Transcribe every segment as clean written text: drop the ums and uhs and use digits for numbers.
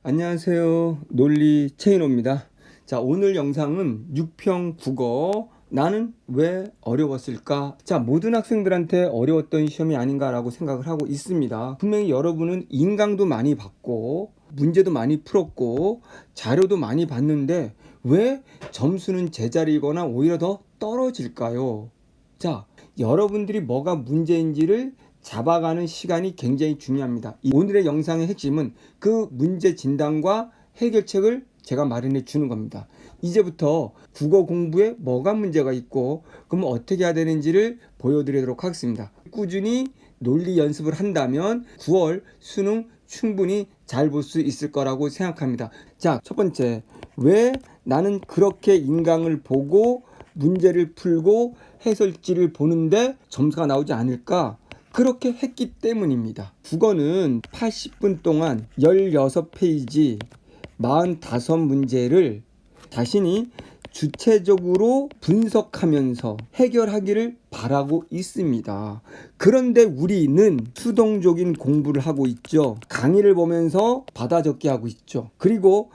안녕하세요. 논리 최인호입니다. 자, 오늘 영상은 6평 국어 나는 왜 어려웠을까? 자, 모든 학생들한테 어려웠던 시험이 아닌가라고 생각을 하고 있습니다. 분명히 여러분은 인강도 많이 받고 문제도 많이 풀었고 자료도 많이 봤는데 왜 점수는 제자리거나 오히려 더 떨어질까요? 자, 여러분들이 뭐가 문제인지를 잡아가는 시간이 굉장히 중요합니다. 오늘의 영상의 핵심은 그 문제 진단과 해결책을 제가 마련해 주는 겁니다. 이제부터 국어 공부에 뭐가 문제가 있고 그럼 어떻게 해야 되는지를 보여드리도록 하겠습니다. 꾸준히 논리 연습을 한다면 9월 수능 충분히 잘 볼 수 있을 거라고 생각합니다. 자, 첫 번째, 왜 나는 그렇게 인강을 보고 문제를 풀고 해설지를 보는데 점수가 나오지 않을까? 그렇게 했기 때문입니다. 국어는 80분 동안 16페이지 45문제를 자신이 주체적으로 분석하면서 해결하기를 바라고 있습니다. 그런데 우리는 수동적인 공부를 하고 있죠. 강의를 보면서 받아 적기 하고 있죠. 그리고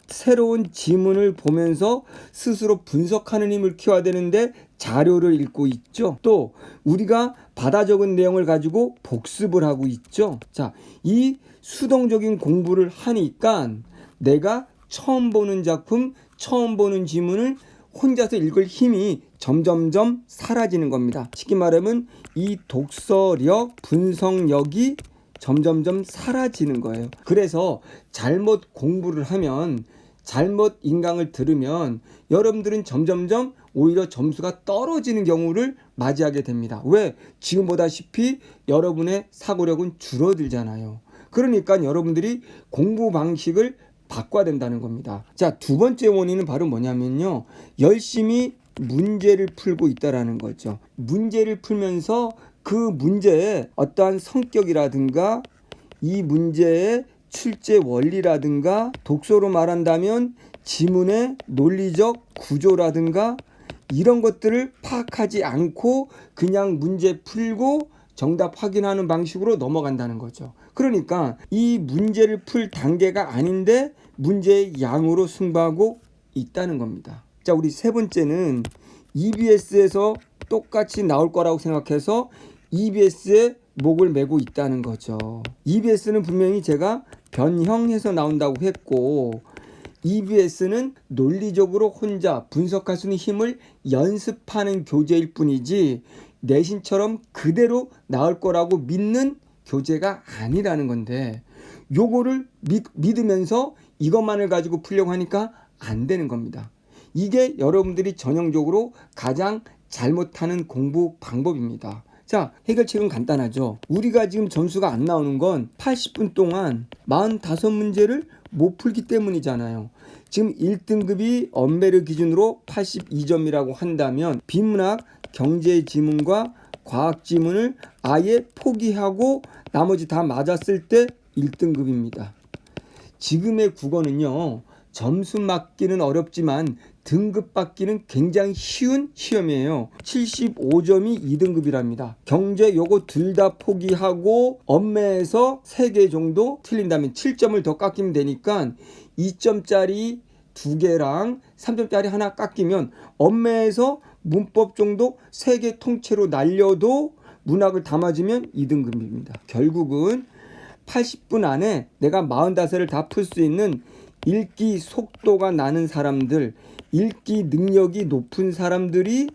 새로운 지문을 보면서 스스로 분석하는 힘을 키워야 되는데 자료를 읽고 있죠. 또 우리가 받아 적은 내용을 가지고 복습을 하고 있죠. 이 수동적인 공부를 하니까 내가 처음 보는 작품, 처음 보는 지문을 혼자서 읽을 힘이 점점점 사라지는 겁니다. 쉽게 말하면 이 독서력, 분석력이 점점점 사라지는 거예요. 그래서 잘못 공부를 하면, 잘못 인강을 들으면 여러분들은 점점점 오히려 점수가 떨어지는 경우를 맞이하게 됩니다. 왜? 지금 보다시피 여러분의 사고력은 줄어들잖아요. 그러니까 여러분들이 공부 방식을 바꿔야 된다는 겁니다. 자, 두 번째 원인은 바로 뭐냐면요, 열심히 문제를 풀고 있다라는 거죠. 문제를 풀면서 그 문제의 어떠한 성격이라든가 이 문제의 출제 원리라든가, 독서로 말한다면 지문의 논리적 구조라든가 이런 것들을 파악하지 않고 그냥 문제 풀고 정답 확인하는 방식으로 넘어간다는 거죠. 그러니까 이 문제를 풀 단계가 아닌데 문제의 양으로 승부하고 있다는 겁니다. 자, 우리 세 번째는 EBS에서 똑같이 나올 거라고 생각해서 EBS에 목을 메고 있다는 거죠. EBS는 분명히 제가 변형해서 나온다고 했고, EBS는 논리적으로 혼자 분석할 수 있는 힘을 연습하는 교재일 뿐이지 내신처럼 그대로 나올 거라고 믿는 교재가 아니라는 건데, 요거를 믿으면서 이것만을 가지고 풀려고 하니까 안 되는 겁니다. 이게 여러분들이 전형적으로 가장 잘못하는 공부 방법입니다. 자, 해결책은 간단하죠. 우리가 지금 점수가 안 나오는 건 80분 동안 45문제를 못 풀기 때문이잖아요. 지금 1등급이 언베르 기준으로 82점이라고 한다면 비문학, 경제 지문과 과학 지문을 아예 포기하고 나머지 다 맞았을 때 1등급입니다. 지금의 국어는요, 점수 맞기는 어렵지만 등급 받기는 굉장히 쉬운 시험이에요. 75점이 2등급이랍니다. 경제 요거 둘 다 포기하고 언매에서 3개 정도 틀린다면 7점을 더 깎이면 되니까 2점짜리 2개랑 3점짜리 하나 깎이면 언매에서 문법 정도 3개 통째로 날려도 문학을 다 맞으면 2등급입니다. 결국은 80분 안에 내가 45을 다 풀 수 있는 읽기 속도가 나는 사람들, 읽기 능력이 높은 사람들이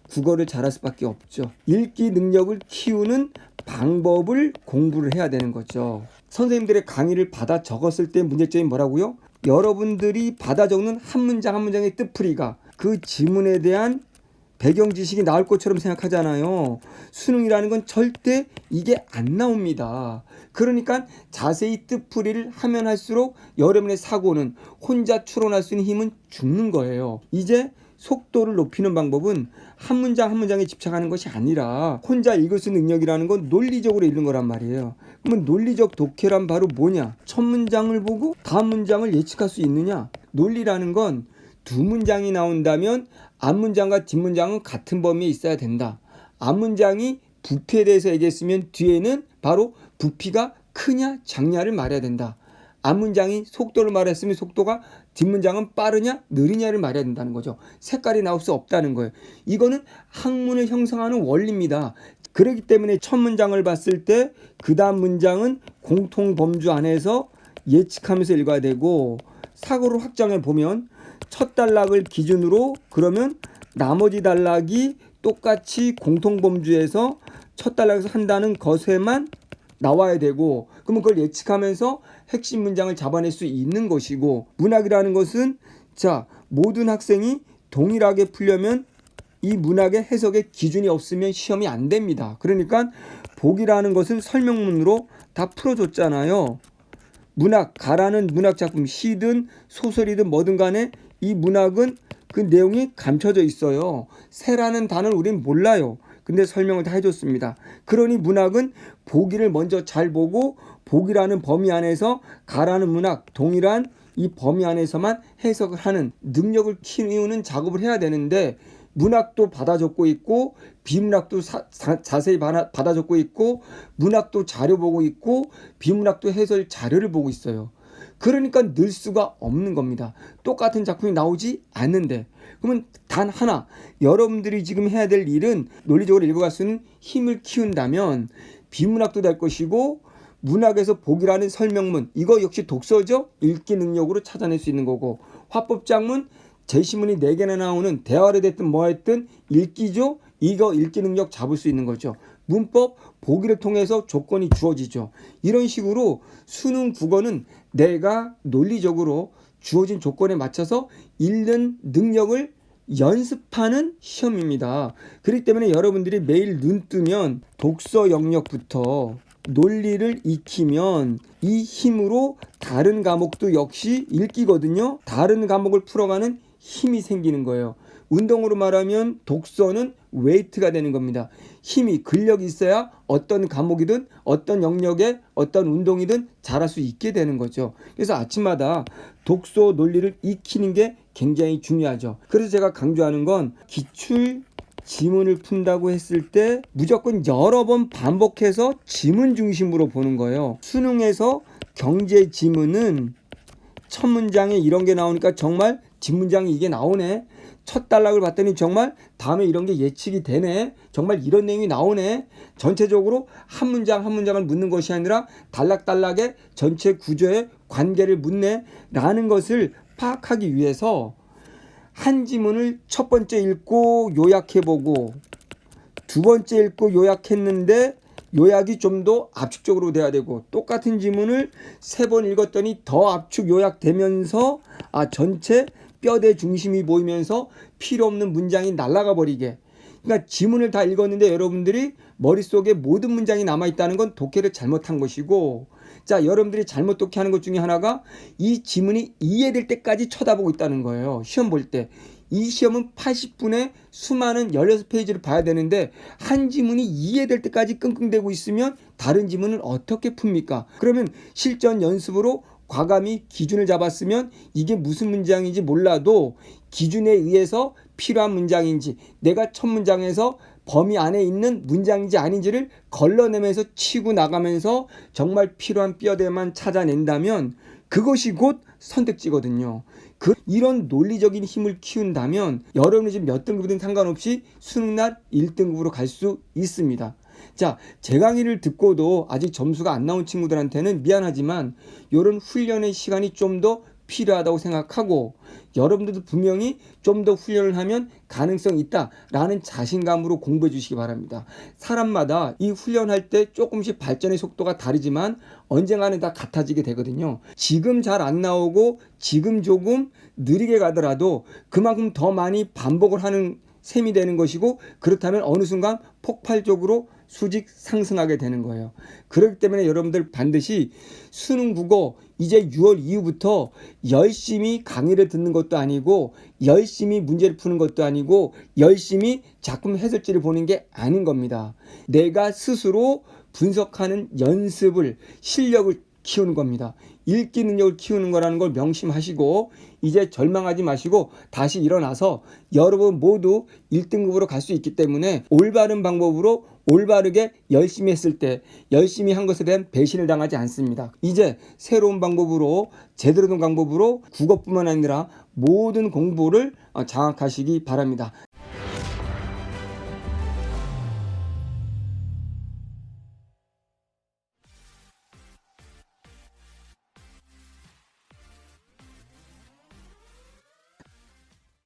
국어를 잘할 수밖에 없죠. 읽기 능력을 키우는 방법을 공부를 해야 되는 거죠. 선생님들의 강의를 받아 적었을 때 문제점이 뭐라고요? 여러분들이 받아 적는 한 문장 한 문장의 뜻풀이가 그 지문에 대한 배경 지식이 나올 것처럼 생각하잖아요. 수능이라는 건 절대 이게 안 나옵니다. 그러니까 자세히 뜻풀이를 하면 할수록 여러분의 사고는 혼자 추론할 수 있는 힘은 죽는 거예요. 이제 속도를 높이는 방법은 한 문장 한 문장에 집착하는 것이 아니라 혼자 읽을 수 있는 능력이라는 건 논리적으로 읽는 거란 말이에요. 그러면 논리적 독해란 바로 뭐냐? 첫 문장을 보고 다음 문장을 예측할 수 있느냐? 논리라는 건 두 문장이 나온다면 앞문장과 뒷문장은 같은 범위에 있어야 된다. 앞문장이 부피에 대해서 얘기했으면 뒤에는 바로 부피가 크냐 작냐를 말해야 된다. 앞문장이 속도를 말했으면 속도가 뒷문장은 빠르냐 느리냐를 말해야 된다는 거죠. 색깔이 나올 수 없다는 거예요. 이거는 학문을 형성하는 원리입니다. 그렇기 때문에 첫 문장을 봤을 때 그 다음 문장은 공통 범주 안에서 예측하면서 읽어야 되고, 사고를 확장해 보면 첫 단락을 기준으로 그러면 나머지 단락이 똑같이 공통 범주에서 첫 단락에서 한다는 것에만 나와야 되고, 그러면 그걸 예측하면서 핵심 문장을 잡아낼 수 있는 것이고, 문학이라는 것은 자 모든 학생이 동일하게 풀려면 이 문학의 해석의 기준이 없으면 시험이 안 됩니다. 그러니까 복이라는 것은 설명문으로 다 풀어줬잖아요. 문학, 가라는 문학 작품, 시든 소설이든 뭐든 간에 이 문학은 그 내용이 감춰져 있어요. 새라는 단어를 우린 몰라요. 근데 설명을 다 해줬습니다. 그러니 문학은 보기를 먼저 잘 보고 복이라는 범위 안에서 가라는 문학, 동일한 이 범위 안에서만 해석을 하는 능력을 키우는 작업을 해야 되는데, 문학도 받아 적고 있고 비문학도 자세히 받아 적고 있고 문학도 자료 보고 있고 비문학도 해설 자료를 보고 있어요. 그러니까 늘 수가 없는 겁니다. 똑같은 작품이 나오지 않는데. 그러면 단 하나, 여러분들이 지금 해야 될 일은 논리적으로 읽어갈 수 있는 힘을 키운다면 비문학도 될 것이고, 문학에서 복이라는 설명문, 이거 역시 독서죠. 읽기 능력으로 찾아낼 수 있는 거고, 화법작문, 제시문이 4개나 나오는 대화를 됐든 뭐 했든 읽기죠. 이거 읽기 능력 잡을 수 있는 거죠. 문법, 보기를 통해서 조건이 주어지죠. 이런 식으로 수능 국어는 내가 논리적으로 주어진 조건에 맞춰서 읽는 능력을 연습하는 시험입니다. 그렇기 때문에 여러분들이 매일 눈 뜨면 독서 영역부터 논리를 익히면 이 힘으로 다른 과목도 역시 읽기거든요. 다른 과목을 풀어가는 힘이 생기는 거예요. 운동으로 말하면 독서는 웨이트가 되는 겁니다. 힘이, 근력이 있어야 어떤 과목이든 어떤 영역에 어떤 운동이든 잘할 수 있게 되는 거죠. 그래서 아침마다 독서 논리를 익히는 게 굉장히 중요하죠. 그래서 제가 강조하는 건 기출 지문을 푼다고 했을 때 무조건 여러 번 반복해서 지문 중심으로 보는 거예요. 수능에서 경제 지문은 첫 문장에 이런 게 나오니까 정말 뒷문장이 이게 나오네. 첫 단락을 봤더니 정말 다음에 이런 게 예측이 되네. 정말 이런 내용이 나오네. 전체적으로 한 문장 한 문장을 묻는 것이 아니라 단락단락의 전체 구조의 관계를 묻네 라는 것을 파악하기 위해서 한 지문을 첫 번째 읽고 요약해보고 두 번째 읽고 요약했는데 요약이 좀 더 압축적으로 돼야 되고, 똑같은 지문을 3번 읽었더니 더 압축 요약되면서 전체 뼈대 중심이 보이면서 필요 없는 문장이 날아가 버리게. 그러니까 지문을 다 읽었는데 여러분들이 머릿속에 모든 문장이 남아있다는 건 독해를 잘못한 것이고, 자, 여러분들이 잘못 독해하는 것 중에 하나가 이 지문이 이해될 때까지 쳐다보고 있다는 거예요. 시험 볼 때. 이 시험은 80분에 수많은 16페이지를 봐야 되는데 한 지문이 이해될 때까지 끙끙대고 있으면 다른 지문은 어떻게 풉니까? 그러면 실전 연습으로 과감히 기준을 잡았으면 이게 무슨 문장인지 몰라도 기준에 의해서 필요한 문장인지, 내가 첫 문장에서 범위 안에 있는 문장인지 아닌지를 걸러내면서 치고 나가면서 정말 필요한 뼈대만 찾아낸다면 그것이 곧 선택지거든요. 이런 논리적인 힘을 키운다면 여러분이 지금 몇 등급이든 상관없이 수능날 1등급으로 갈 수 있습니다. 자, 제 강의를 듣고도 아직 점수가 안 나온 친구들한테는 미안하지만 이런 훈련의 시간이 좀 더 필요하다고 생각하고, 여러분들도 분명히 좀 더 훈련을 하면 가능성이 있다라는 자신감으로 공부해 주시기 바랍니다. 사람마다 이 훈련할 때 조금씩 발전의 속도가 다르지만 언젠가는 다 같아지게 되거든요. 지금 잘 안 나오고 지금 조금 느리게 가더라도 그만큼 더 많이 반복을 하는 셈이 되는 것이고, 그렇다면 어느 순간 폭발적으로 수직 상승하게 되는 거예요. 그렇기 때문에 여러분들 반드시 수능 국어 이제 6월 이후부터 열심히 강의를 듣는 것도 아니고 열심히 문제를 푸는 것도 아니고 열심히 작품 해설지를 보는 게 아닌 겁니다. 내가 스스로 분석하는 연습을, 실력을 키우는 겁니다. 읽기 능력을 키우는 거라는 걸 명심하시고 이제 절망하지 마시고 다시 일어나서 여러분 모두 1등급으로 갈 수 있기 때문에 올바른 방법으로 올바르게 열심히 했을 때 열심히 한 것에 대한 배신을 당하지 않습니다. 이제 새로운 방법으로 제대로 된 방법으로 국어뿐만 아니라 모든 공부를 장악하시기 바랍니다.